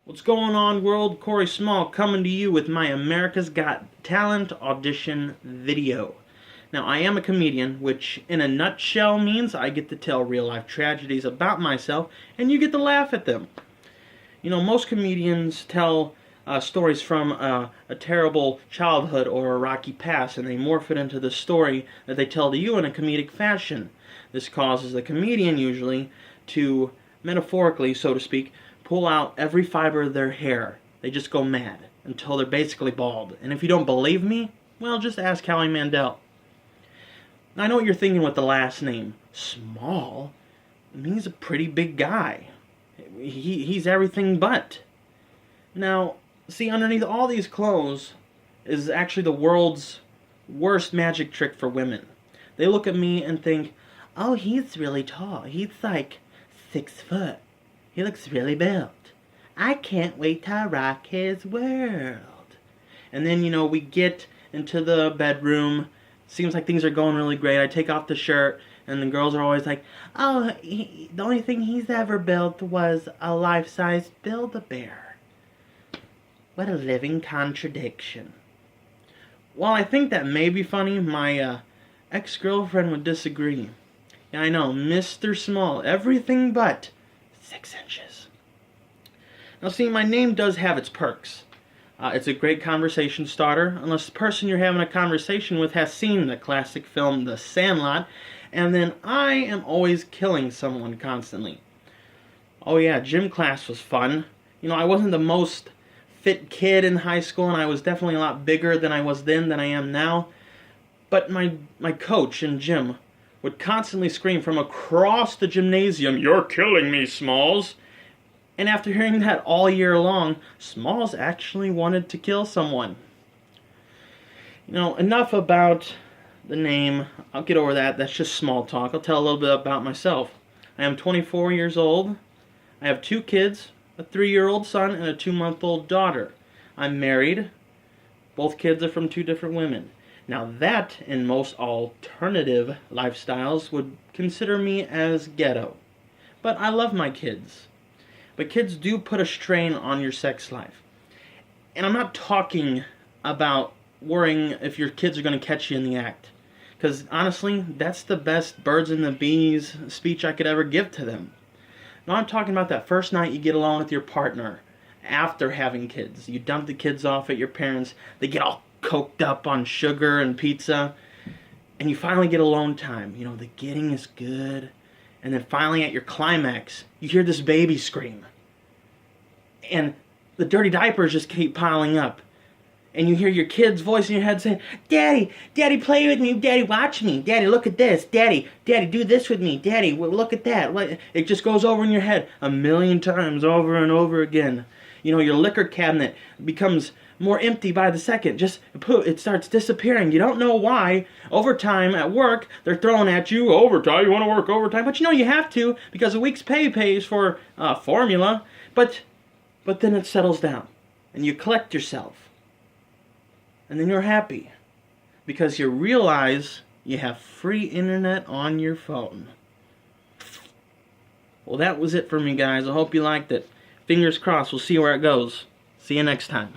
What's going on, world? Corey Small coming to you with my America's Got Talent audition video. Now, I am a comedian, which in a nutshell means I get to tell real-life tragedies about myself, and you get to laugh at them. You know, most comedians tell stories from a terrible childhood or a rocky past, and they morph it into the story that they tell to you in a comedic fashion. This causes the comedian usually to, metaphorically, so to speak, pull out every fiber of their hair. They just go mad until they're basically bald. And if you don't believe me, well, just ask Howie Mandel. Now, I know what you're thinking with the last name. Small? I mean, he's a pretty big guy. He's everything but. Now, see, underneath all these clothes is actually the world's worst magic trick for women. They look at me and think, oh, he's really tall. He's like 6 foot. He looks really built. I can't wait to rock his world. And then, you know, we get into the bedroom. Seems like things are going really great. I take off the shirt, and the girls are always like, oh, the only thing he's ever built was a life-size Build-A-Bear. What a living contradiction. While I think that may be funny, my ex-girlfriend would disagree. Yeah, I know, Mr. Small, everything but 6 inches. Now see, my name does have its perks. It's a great conversation starter, unless the person you're having a conversation with has seen the classic film The Sandlot, and then I am always killing someone constantly. Oh yeah, gym class was fun. You know, I wasn't the most fit kid in high school, and I was definitely a lot bigger than I was then than I am now, but my coach in gym would constantly scream from across the gymnasium, "You're killing me, Smalls!" And after hearing that all year long, Smalls actually wanted to kill someone. You know, enough about the name. I'll get over that. That's just small talk. I'll tell a little bit about myself. I am 24 years old. I have 2 kids, a 3-year-old son and a 2-month-old daughter. I'm married. Both kids are from 2 different women. Now that, in most alternative lifestyles, would consider me as ghetto. But I love my kids. But kids do put a strain on your sex life. And I'm not talking about worrying if your kids are going to catch you in the act. Because honestly, that's the best birds and the bees speech I could ever give to them. No, I'm talking about that first night you get along with your partner after having kids. You dump the kids off at your parents', they get all coked up on sugar and pizza, and you finally get alone time. You know, the getting is good, and then finally at your climax, you hear this baby scream, and the dirty diapers just keep piling up, and you hear your kid's voice in your head saying, "Daddy, Daddy, play with me. Daddy, watch me. Daddy, look at this. Daddy, Daddy, do this with me. Daddy, look at that." It just goes over in your head a million times over and over again. You know, your liquor cabinet becomes more empty by the second. Just it starts disappearing. You don't know why. Overtime at work, they're throwing at you, overtime, you want to work overtime, but you know you have to because a week's pay pays for formula. But then it settles down and you collect yourself. And then you're happy because you realize you have free internet on your phone. Well, that was it for me, guys. I hope you liked it. Fingers crossed. We'll see where it goes. See you next time.